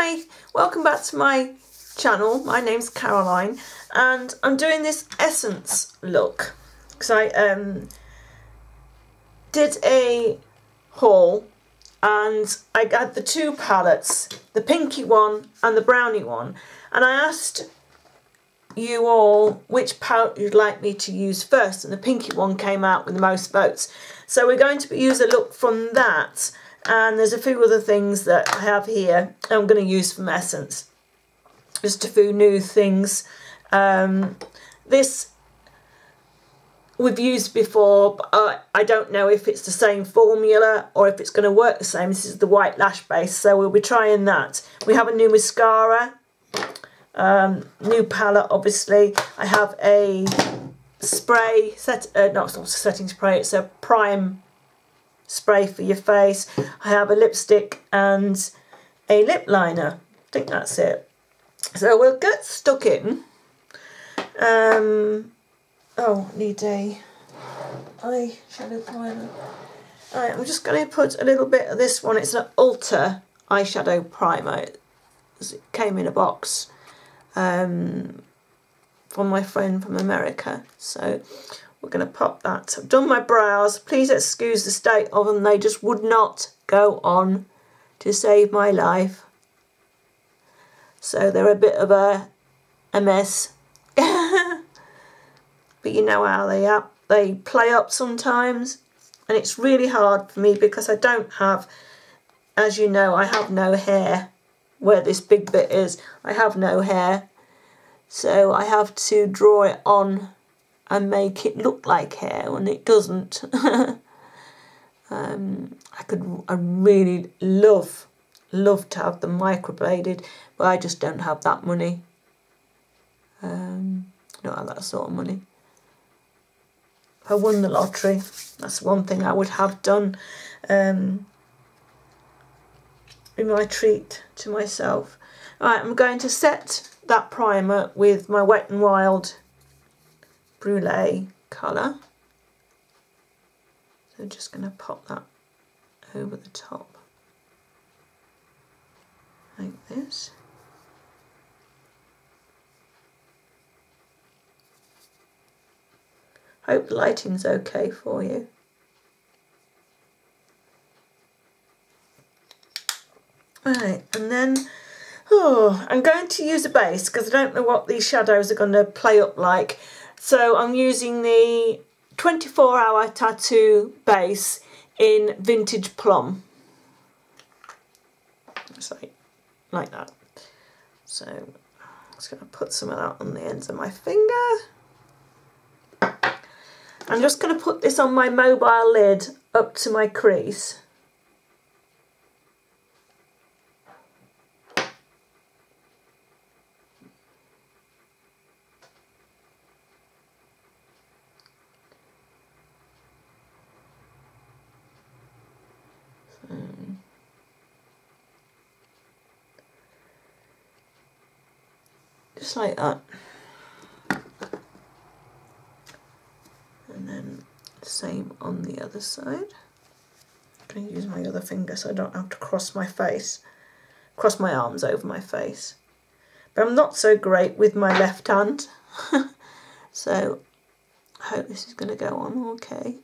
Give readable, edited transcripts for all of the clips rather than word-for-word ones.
Hi, welcome back to my channel. My name's Caroline and I'm doing this Essence look because I did a haul and I got the two palettes, the pinky one and the brownie one, and I asked you all which palette you'd like me to use first, and the pinky one came out with the most votes. So we're going to use a look from that, and there's a few other things that I have here I'm going to use from Essence. Just a few new things. This we've used before, but I don't know if it's the same formula or if it's going to work the same. This is the white lash base, so we'll be trying that. We have a new mascara, new palette obviously. I have a spray, no, it's not a setting spray, it's a prime spray for your face. I have a lipstick and a lip liner. I think that's it. So we'll get stuck in. Oh, need a eyeshadow primer. Alright, I'm just going to put a little bit of this one. It's an Ulta eyeshadow primer. It came in a box from my friend from America. So we're going to pop that. I've done my brows. Please excuse the state of them. They just would not go on to save my life. So they're a bit of a mess. But you know how they are. They play up sometimes. And it's really hard for me because I don't have, as you know, I have no hair where this big bit is. I have no hair. So I have to draw it on and make it look like hair when it doesn't. I really love to have them microbladed, but I just don't have that money. Don't have that sort of money. If I won the lottery, that's one thing I would have done. Be my treat to myself. Alright, I'm going to set that primer with my Wet n Wild Brulee colour. So just going to pop that over the top like this. Hope the lighting's okay for you. Right, and then I'm going to use a base because I don't know what these shadows are going to play up like. So I'm using the 24-Hour Tattoo base in Vintage Plum. Just like that. So I'm just going to put some of that on the ends of my finger. I'm just going to put this on my mobile lid up to my crease. Just like that. And then same on the other side. I'm going to use my other finger so I don't have to cross my arms over my face. But I'm not so great with my left hand. So I hope this is going to go on okay.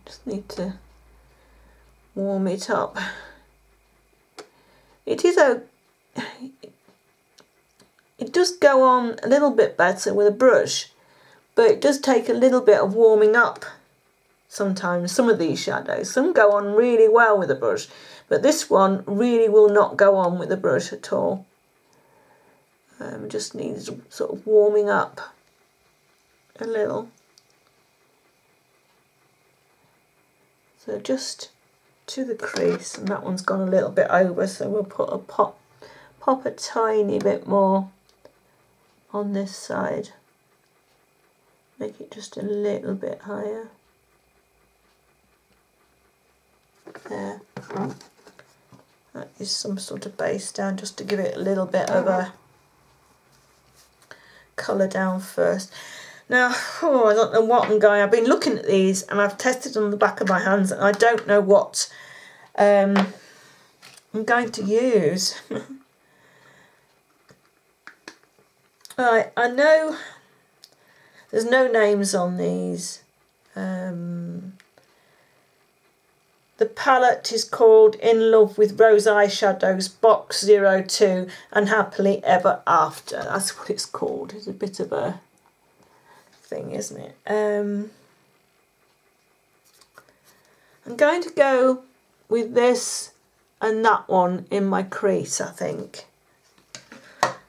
Just need to warm it up. It does go on a little bit better with a brush, but it does take a little bit of warming up sometimes. Some of these shadows, some go on really well with a brush, but this one really will not go on with a brush at all. Just needs sort of warming up a little. So just to the crease, and that one's gone a little bit over, so we'll put a pop a tiny bit more on this side. Make it just a little bit higher. There. That is some sort of base down, just to give it a little bit of a colour down first. Now, I don't know what I've been looking at these and I've tested on the back of my hands and I don't know what I'm going to use. Right, I know there's no names on these. The palette is called In Love with Rose Eyeshadows Box 02 and Happily Ever After. That's what it's called. It's a bit of a thing, isn't it? I'm going to go with this and that one in my crease, I think.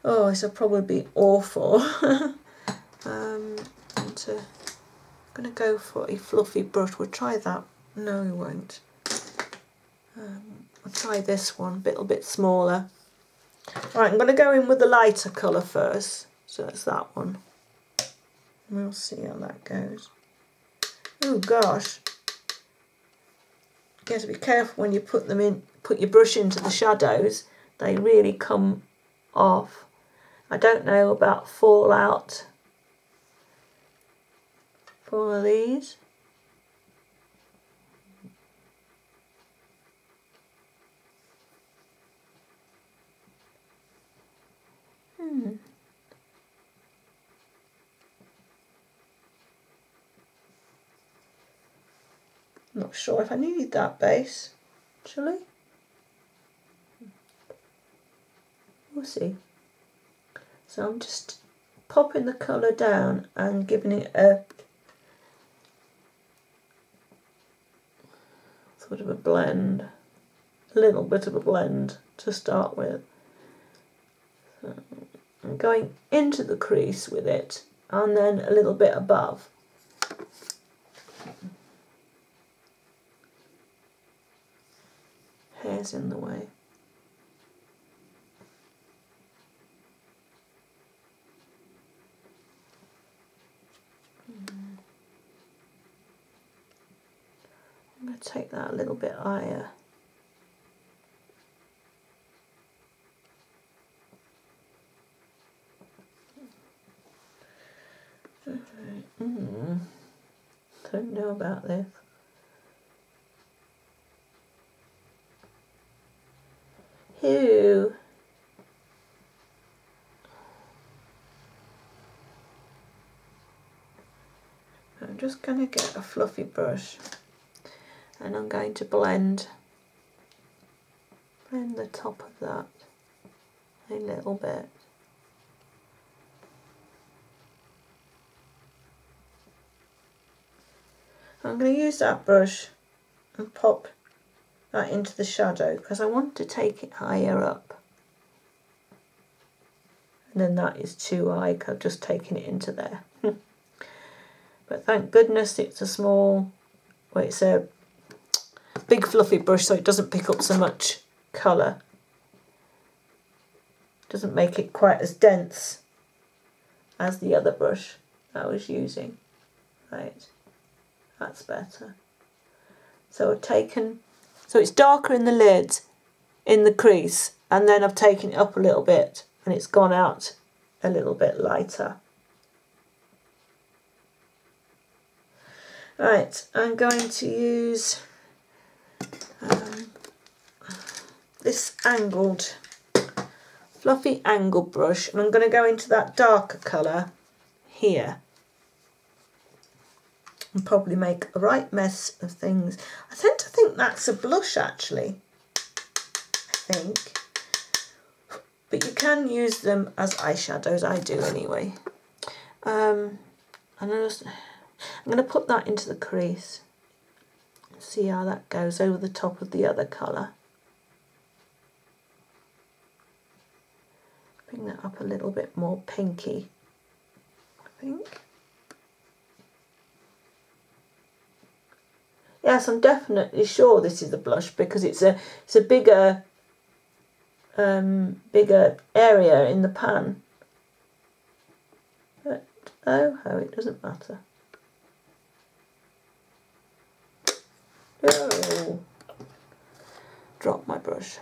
Oh, this will probably be awful. I'm going to go for a fluffy brush. We'll try that. No, we won't. I'll try this one, a little bit smaller. Right, I'm going to go in with the lighter colour first. So that's that one. We'll see how that goes. Oh gosh. You have to be careful when you put your brush into the shadows. They really come off. I don't know about fallout for all of these. Not sure if I need that base, actually. We'll see. So I'm just popping the colour down and giving it a sort of a blend, a little bit of a blend to start with. So I'm going into the crease with it and then a little bit above. Hair's in the way. I'm going to take that a little bit higher. Don't know about this. Ew. I'm just going to get a fluffy brush and I'm going to blend the top of that a little bit. I'm going to use that brush and pop that into the shadow because I want to take it higher up. And then that is too high because I've just taken it into there. But thank goodness it's a small, well, it's a big fluffy brush so it doesn't pick up so much colour. Doesn't make it quite as dense as the other brush I was using. Right, that's better. So I've taken, so it's darker in the lid, in the crease, and then I've taken it up a little bit and it's gone out a little bit lighter. Right, I'm going to use this angled, fluffy angle brush and I'm going to go into that darker colour here and probably make a right mess of things. I tend to think that's a blush actually, I think, but you can use them as eyeshadows, I do anyway. I'm going to put that into the crease, see how that goes over the top of the other colour. Bring that up a little bit more pinky, I think. Yes, I'm definitely sure this is a blush because it's a bigger bigger area in the pan. But oh, it doesn't matter. Oh, drop my brush.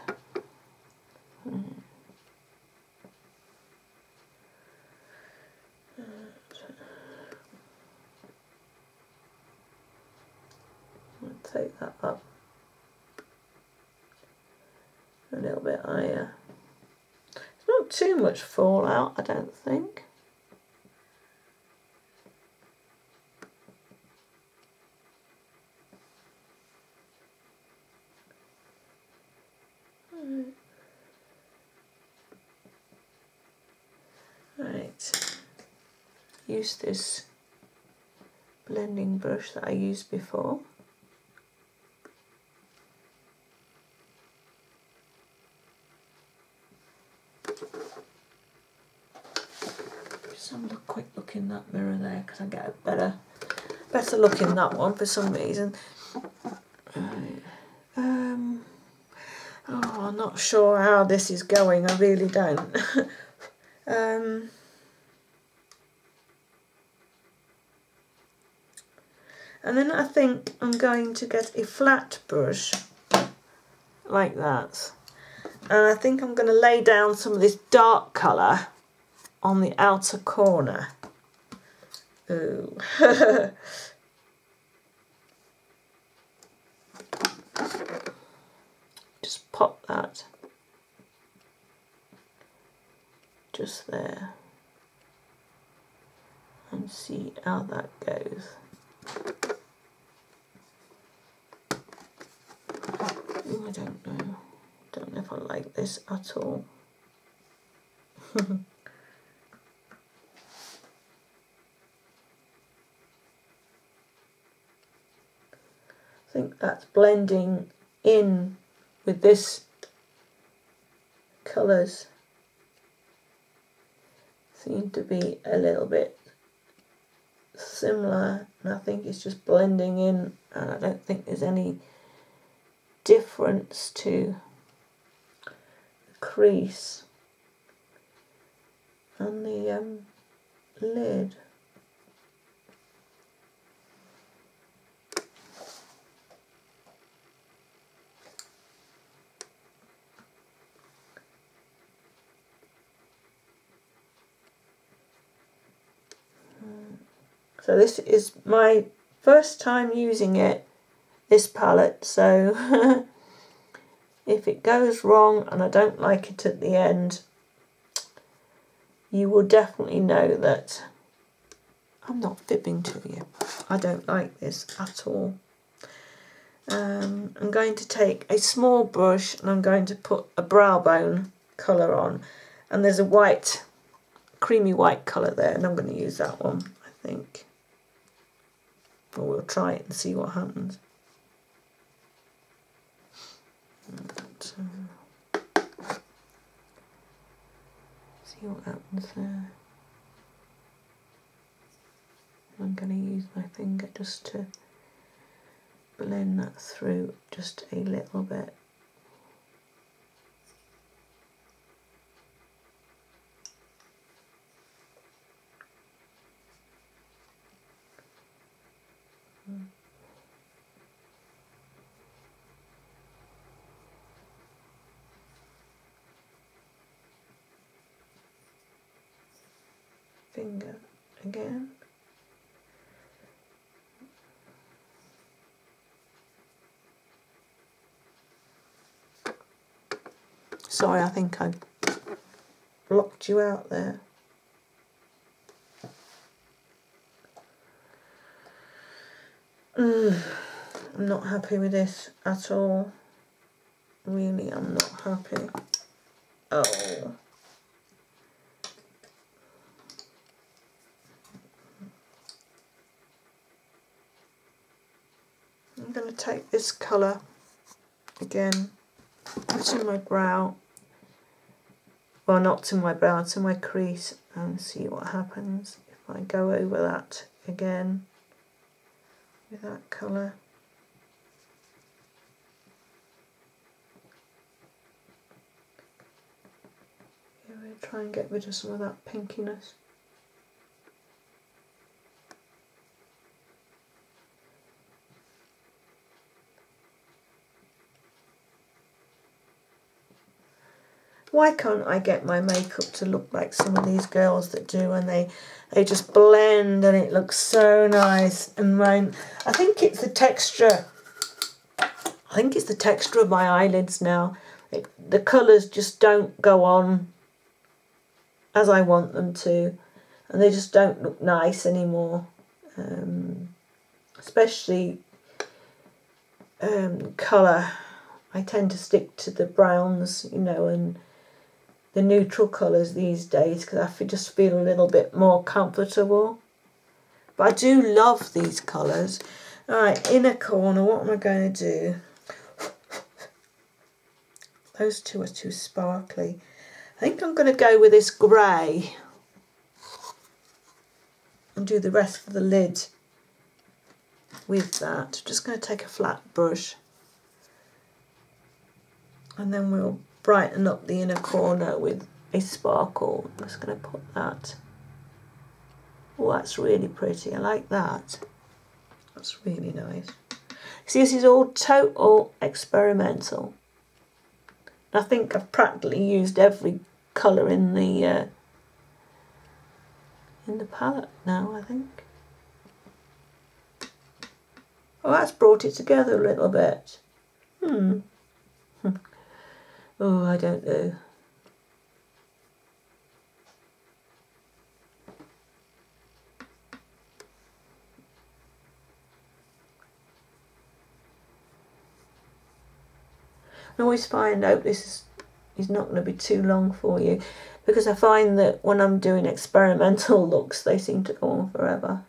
a little bit higher. It's not too much fallout, I don't think. Right, use this blending brush that I used before. Just have a quick look in that mirror there, because I get a better look in that one for some reason. Right. Oh, I'm not sure how this is going, I really don't. And then I think I'm going to get a flat brush like that, and I think I'm going to lay down some of this dark colour on the outer corner. Ooh. Just pop that just there and see how that goes. Ooh, I don't know if I like this at all. I think that's blending in with this colours. Seem to be a little bit similar, and I think it's just blending in, and I don't think there's any difference to the crease and the lid. So this is my first time using this palette, so if it goes wrong and I don't like it at the end, you will definitely know that I'm not fibbing to you. I don't like this at all. I'm going to take a small brush and I'm going to put a brow bone colour on, and there's a white, creamy white colour there, and I'm going to use that one, I think. Or we'll try it and see what happens. See what happens there. I'm going to use my finger just to blend that through just a little bit. Finger again. Sorry, I think I blocked you out there. I'm not happy with this at all. Really, I'm not happy. Oh. I'm going to take this colour again, put it in my brow, well, not to my brow, to my crease, and see what happens if I go over that again with that colour. Yeah, we'll try and get rid of some of that pinkiness. Why can't I get my makeup to look like some of these girls that do, and they just blend and it looks so nice? And mine, I think it's the texture. I think it's the texture of my eyelids now. The colours just don't go on as I want them to, and they just don't look nice anymore. Especially colour. I tend to stick to the browns, you know, and the neutral colours these days because I just feel a little bit more comfortable. But I do love these colours. Alright, inner corner, what am I going to do? Those two are too sparkly. I think I'm going to go with this grey and do the rest of the lid with that. Just going to take a flat brush and then we'll brighten up the inner corner with a sparkle. I'm just going to put that. Oh, that's really pretty. I like that. That's really nice. See, this is all total experimental. I think I've practically used every colour in the palette now, I think. Oh, that's brought it together a little bit. Oh, I don't know. I always find out this is not going to be too long for you, because I find that when I'm doing experimental looks, they seem to go on forever.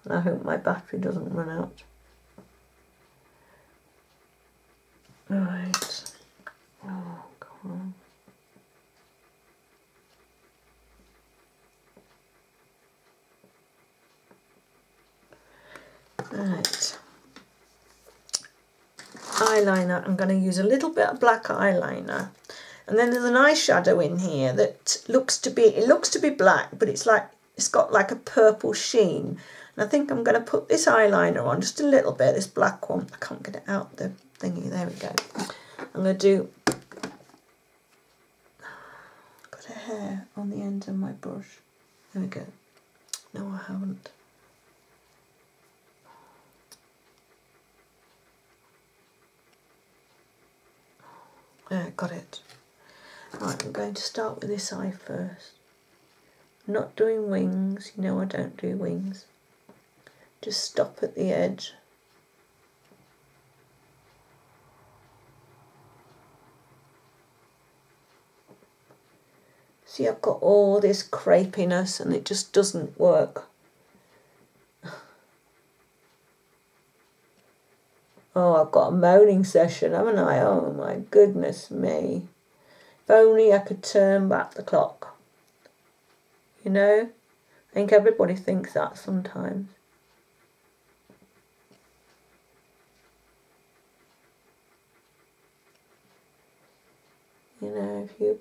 And I hope my battery doesn't run out. Right. Oh, come on. Right. Eyeliner, I'm going to use a little bit of black eyeliner, and then there's an eyeshadow in here that looks to be black, but it's got like a purple sheen, and I think I'm going to put this eyeliner on just a little bit, this black one. I can't get it out the thingy. There we go. I'm going to do, got a hair on the end of my brush. There we go. No, I haven't. Got it. Right, I'm going to start with this eye first. I'm not doing wings, you know I don't do wings. Just stop at the edge. See, I've got all this crepiness and it just doesn't work. Oh, I've got a moaning session, haven't I? Oh my goodness me. If only I could turn back the clock. You know? I think everybody thinks that sometimes. You know, if you...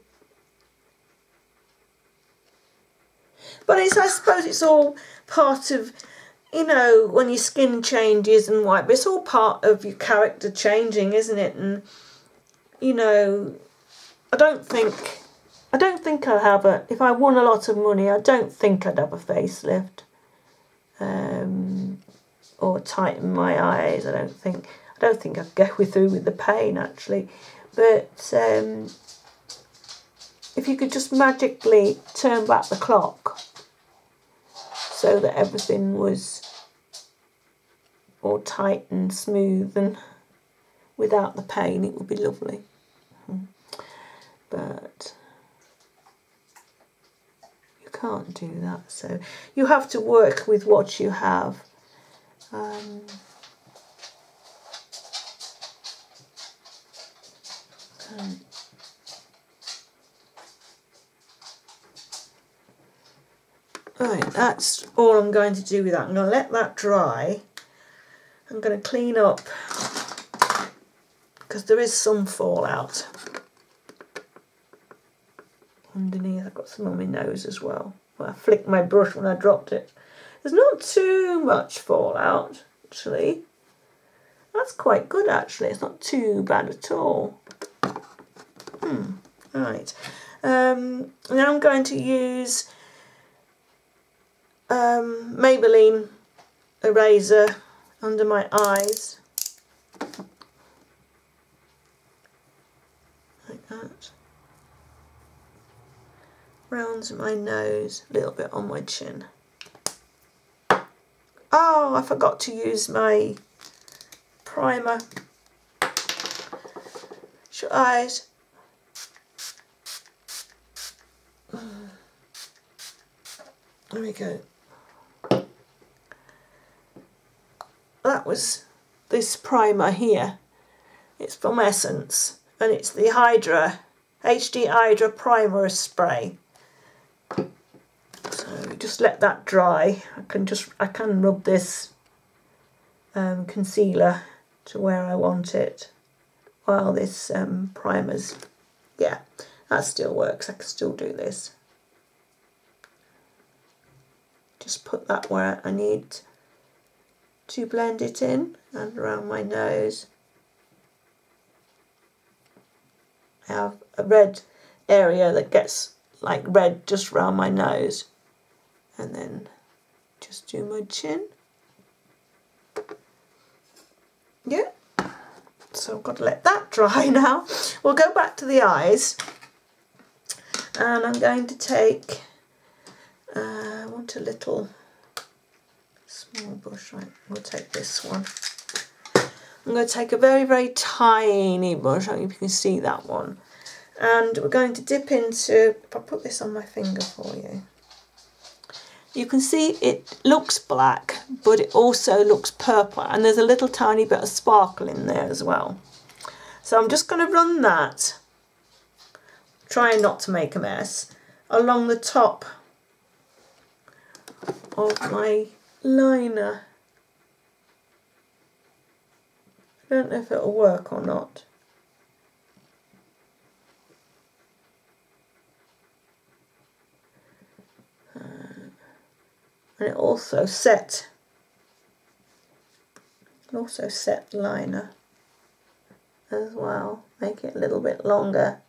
But I suppose it's all part of... You know, when your skin changes and white, but it's all part of your character changing, isn't it? And, you know, I don't think I have if I won a lot of money, I don't think I'd have a facelift. Or tighten my eyes, I don't think I'd go through with the pain, actually. But if you could just magically turn back the clock, so that everything was all tight and smooth and without the pain, it would be lovely. But you can't do that, so you have to work with what you have. Right, that's all I'm going to do with that. I'm going to let that dry. I'm going to clean up because there is some fallout underneath. I've got some on my nose as well. I flicked my brush when I dropped it. There's not too much fallout, actually. That's quite good, actually. It's not too bad at all. Right. Now I'm going to use Maybelline eraser under my eyes. that. Round my nose, a little bit on my chin. Oh, I forgot to use my primer. Shut eyes. There we go. That was this primer here. It's from Essence and it's the HD Hydra Primer Spray. So just let that dry. I can rub this concealer to where I want it while this primer's, yeah, that still works. I can still do this. Just put that where I need to blend it in and around my nose. I have a red area that gets like red just around my nose, and then just do my chin. Yeah, so I've got to let that dry now. We'll go back to the eyes, and I'm going to take I want a little small brush, right? We'll take this one. I'm going to take a very, very tiny brush. I don't know if you can see that one. And we're going to dip into, if I put this on my finger for you, you can see it looks black, but it also looks purple. And there's a little tiny bit of sparkle in there as well. So I'm just going to run that, trying not to make a mess, along the top of my liner. I don't know if it'll work or not. And it also set liner as well. Make it a little bit longer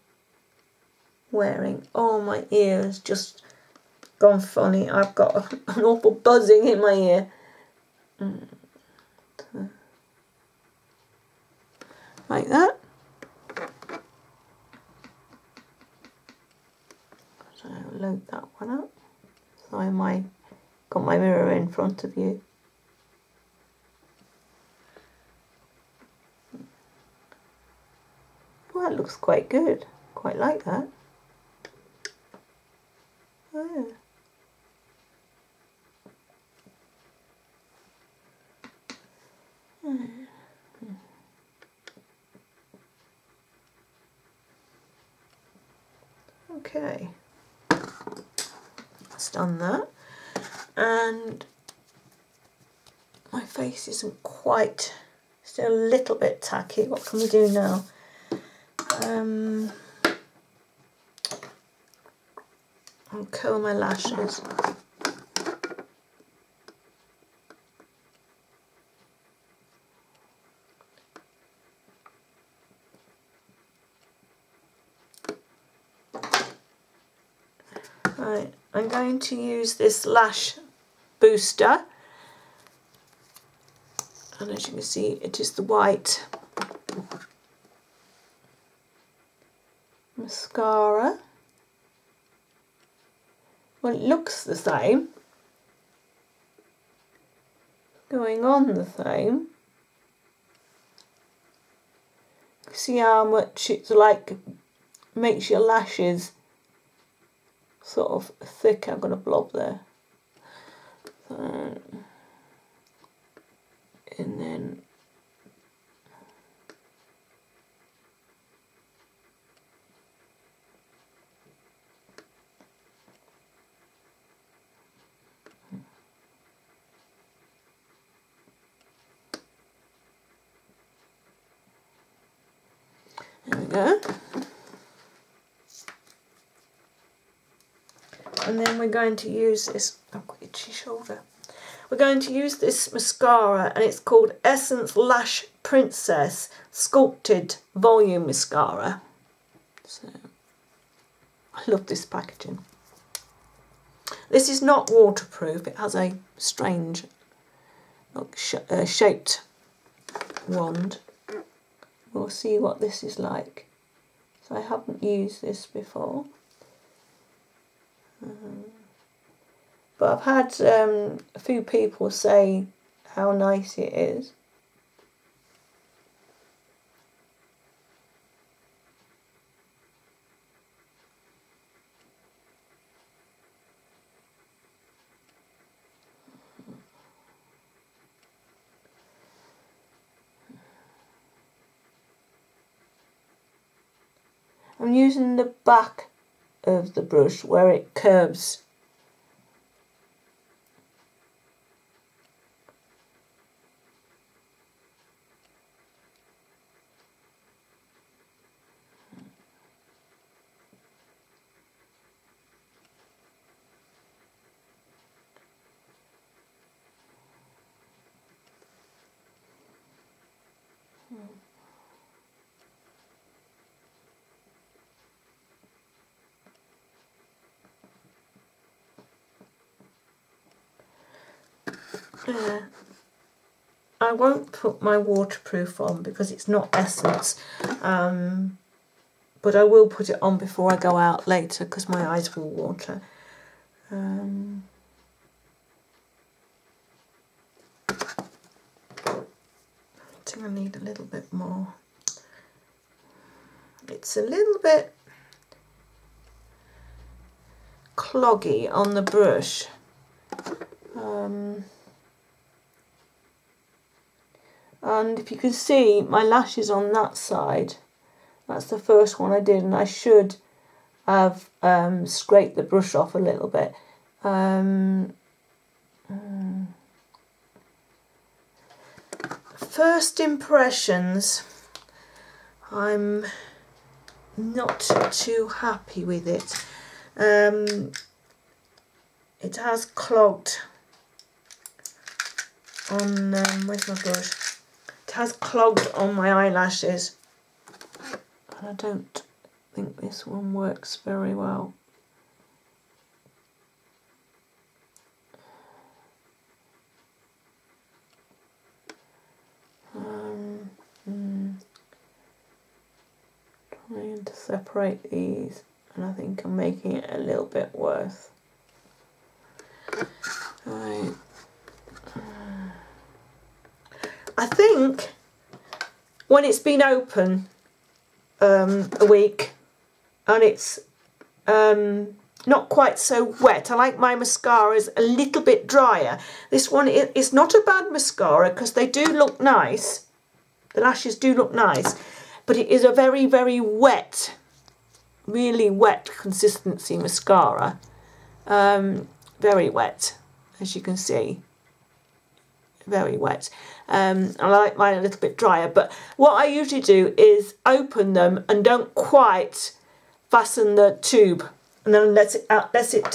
wearing. Oh, my ear has just gone funny. I've got an awful buzzing in my ear. Like that. So load that one up. So I got my mirror in front of you. Well, that looks quite good. Quite like that. Oh, yeah. Okay, that's done that, and my face isn't quite, still a little bit tacky. What can we do now? I'll curl my lashes. Right, I'm going to use this lash booster, and as you can see, it is the white mascara. Well, it looks the same, going on the same. See how much it's like, makes your lashes sort of thick. I've got a blob there. And then there we go. And then we're going to use this, I've got itchy shoulder. We're going to use this mascara, and it's called Essence Lash Princess Sculpted Volume Mascara. So, I love this packaging. This is not waterproof. It has a strange shaped wand. We'll see what this is like. So I haven't used this before. But I've had a few people say how nice it is. I'm using the back of the brush where it curves. I won't put my waterproof on because it's not Essence, but I will put it on before I go out later because my eyes will water. I think I need a little bit more. It's a little bit cloggy on the brush. And if you can see my lashes on that side, that's the first one I did, and I should have scraped the brush off a little bit. First impressions, I'm not too happy with it. It has clogged on, where's my brush? It has clogged on my eyelashes, and I don't think this one works very well. Trying to separate these, and I think I'm making it a little bit worse. Right. I think when it's been open a week and it's not quite so wet, I like my mascaras a little bit drier. This one it's not a bad mascara because they do look nice. The lashes do look nice, but it is a very, very wet, really wet consistency mascara. Very wet, as you can see. Very wet. I like mine a little bit drier, but what I usually do is open them and don't quite fasten the tube, and then let it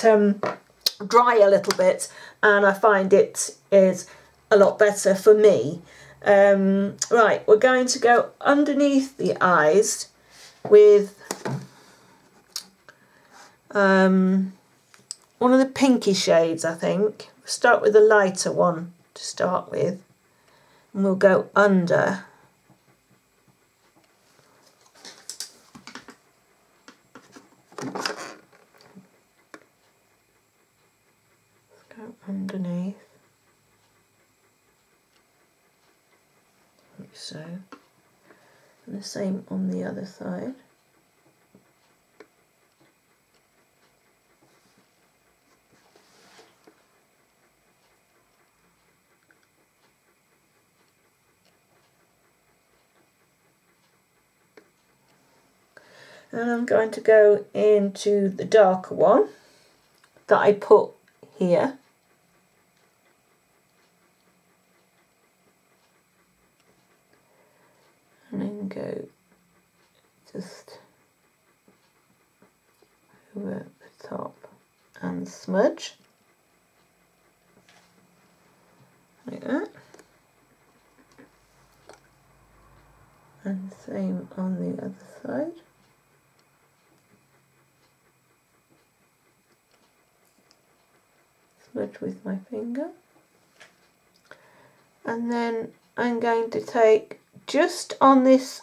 dry a little bit, and I find it is a lot better for me. Right, we're going to go underneath the eyes with one of the pinky shades, I think. We'll start with the lighter one to start with, and we'll go under. Let's go underneath, like so, and the same on the other side. And I'm going to go into the darker one that I put here. And then go just over the top and smudge. Like that. And same on the other side. Smudge with my finger, and then I'm going to take just on this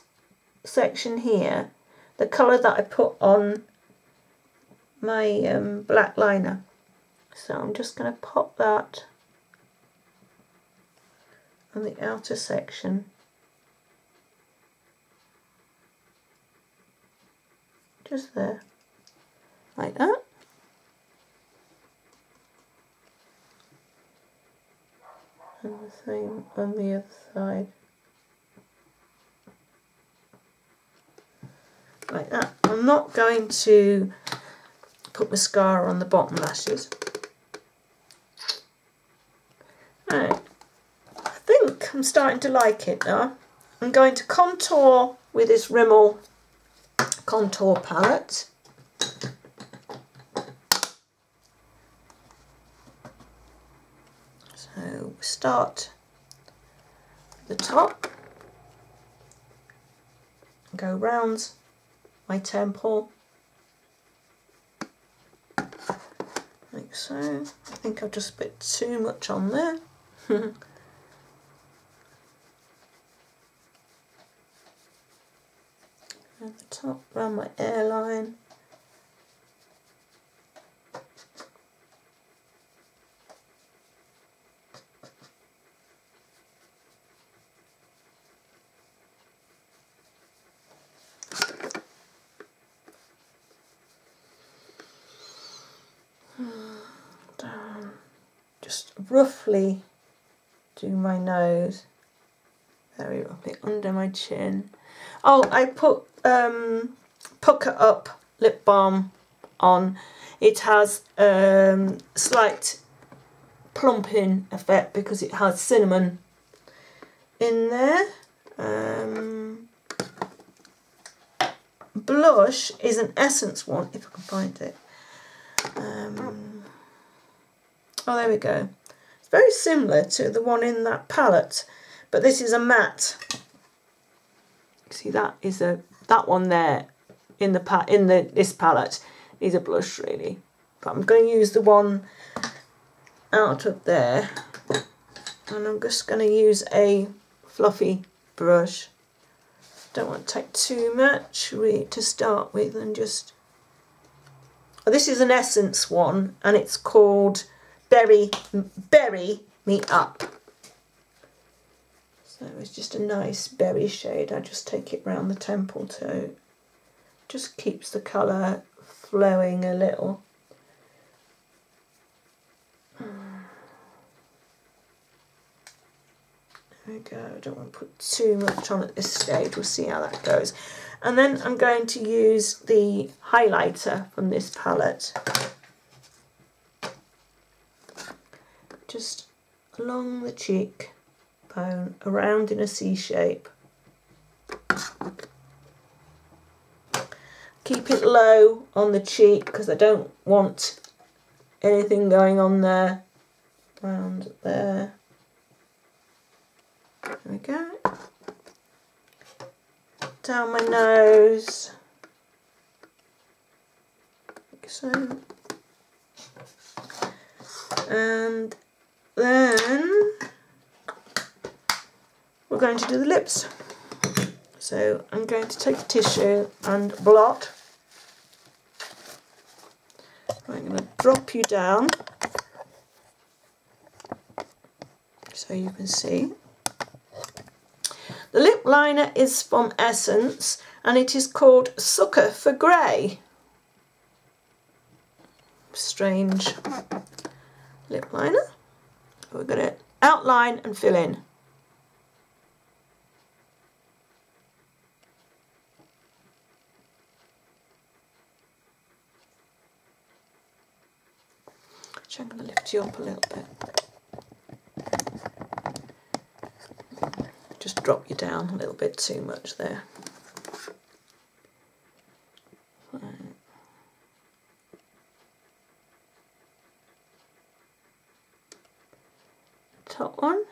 section here, the colour that I put on my black liner. So I'm just going to pop that on the outer section, just there, like that. And the same on the other side, like that. I'm not going to put mascara on the bottom lashes. Right, I think I'm starting to like it now. I'm going to contour with this Rimmel contour palette. So we start at the top, go round my temple, like so. I think I've just put too much on there. At the top, around my hairline. Down, just roughly do my nose, very roughly under my chin. Oh, I put Pucker Up lip balm on. It has slight plumping effect because it has cinnamon in there. Blush is an Essence one, if I can find it. Oh, there we go. It's very similar to the one in that palette, but this is a matte. See, that is that one there in this palette is a blush really, but I'm going to use the one out of there, and I'm just going to use a fluffy brush. Don't want to take too much really to start with, and just. Oh, this is an Essence one, and it's called Berry Me Up. So it's just a nice berry shade. I just take it round the temple too. Just keeps the colour flowing a little. There we go. I don't want to put too much on at this stage. We'll see how that goes. And then I'm going to use the highlighter from this palette. Just along the cheekbone, around in a C shape. Keep it low on the cheek because I don't want anything going on there. Around there. There we go. Down my nose. Like so. And then we're going to do the lips. So I'm going to take a tissue and blot. I'm going to drop you down so you can see. The lip liner is from Essence and it is called Sucker for Grey. Strange lip liner. We're going to outline and fill in. I'm going to lift you up a little bit. Just drop you down a little bit too much there. Right. Top one.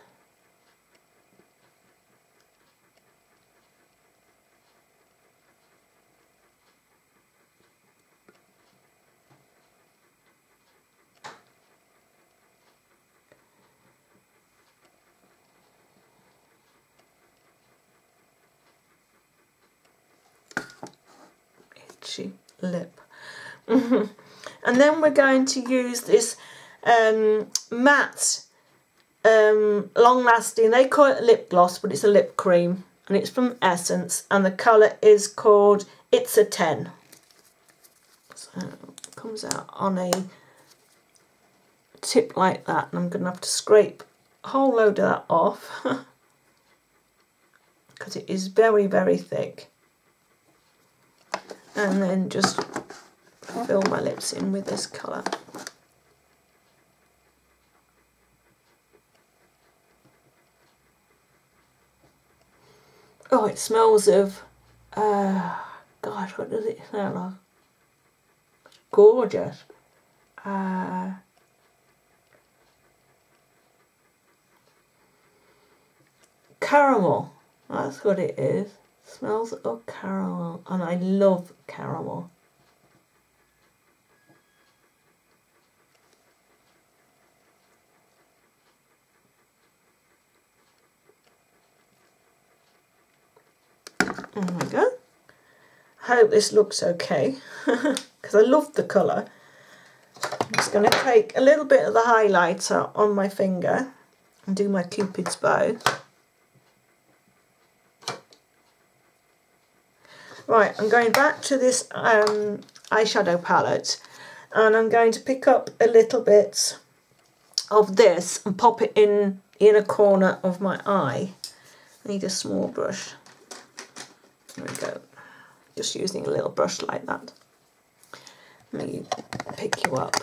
patchy lip. And then we're going to use this matte, long-lasting, they call it lip gloss, but it's a lip cream, and it's from Essence, and the colour is called It's a 10. So it comes out on a tip like that, and I'm going to have to scrape a whole load of that off because it is very, very thick. And then just fill my lips in with this colour. Oh, it smells of, gosh, what does it smell like? It's gorgeous. Caramel, that's what it is. Smells of caramel, and I love caramel. There we go. I hope this looks okay because I love the colour. I'm just going to take a little bit of the highlighter on my finger and do my Cupid's bow. Right, I'm going back to this eyeshadow palette, and I'm going to pick up a little bit of this and pop it in a corner of my eye. I need a small brush. There we go. Just using a little brush like that. Let me pick you up.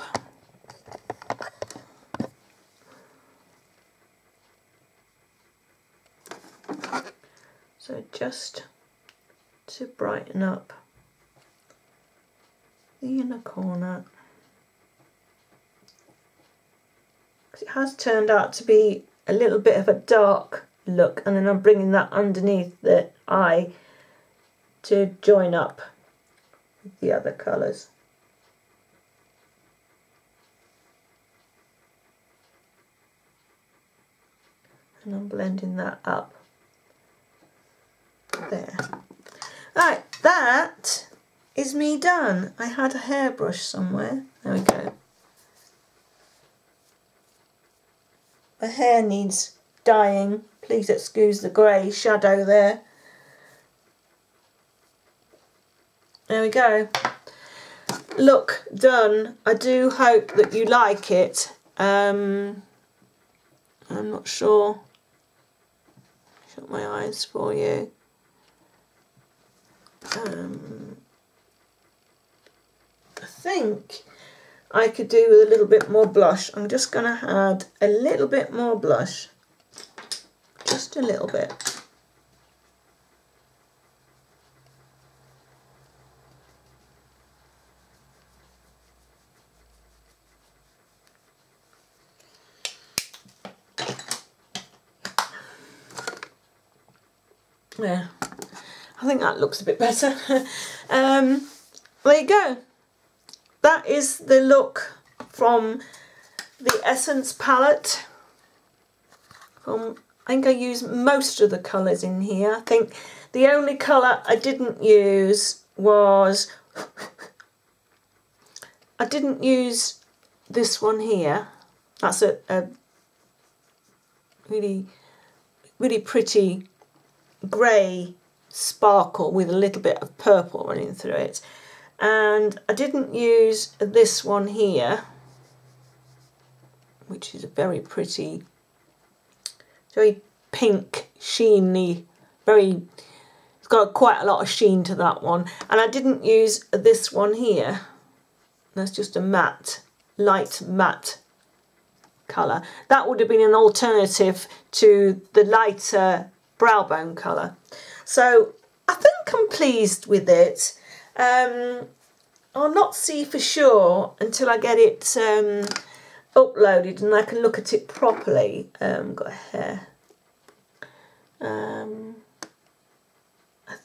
So just to brighten up the inner corner. Because it has turned out to be a little bit of a dark look, and then I'm bringing that underneath the eye to join up with the other colours. And I'm blending that up there. Right, that is me done. I had a hairbrush somewhere. There we go. My hair needs dyeing. Please excuse the grey shadow there. There we go. Look, done. I do hope that you like it. I'm not sure. Shut my eyes for you. I think I could do with a little bit more blush. I'm just going to add a little bit more blush. Just a little bit. Yeah, I think that looks a bit better. There you go. That is the look from the Essence palette. I think I used most of the colours in here. I think the only colour I didn't use was, I didn't use this one here. That's a really, really pretty grey sparkle with a little bit of purple running through it. And I didn't use this one here, which is a very pretty, very pink, sheeny, it's got quite a lot of sheen to that one. And I didn't use this one here. That's just a matte, light matte colour. That would have been an alternative to the lighter brow bone colour. So I think I'm pleased with it. I'll not see for sure until I get it uploaded and I can look at it properly. Got a hair. I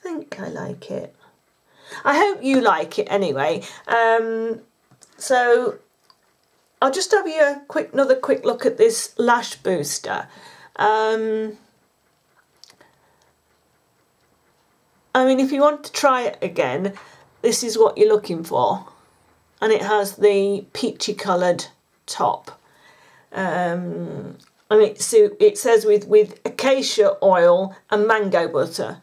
think I like it. I hope you like it anyway. So I'll just have you another quick look at this lash booster. I mean, if you want to try it again, this is what you're looking for. And it has the peachy coloured top. And it says with acacia oil and mango butter.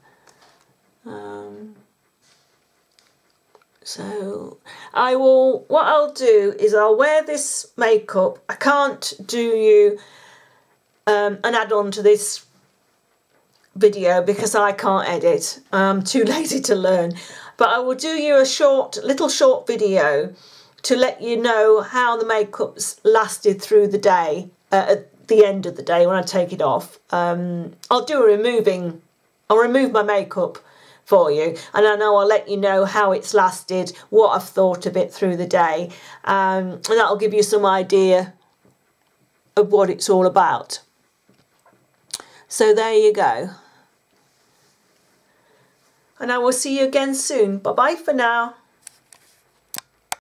So what I'll do is I'll wear this makeup. I can't do you an add-on to this video because I can't edit. I'm too lazy to learn. But I will do you a little short video to let you know how the makeup's lasted through the day, at the end of the day when I take it off. I'll remove my makeup for you, and I know I'll let you know how it's lasted, what I've thought of it through the day, and that'll give you some idea of what it's all about. So there you go. And I will see you again soon. Bye bye for now.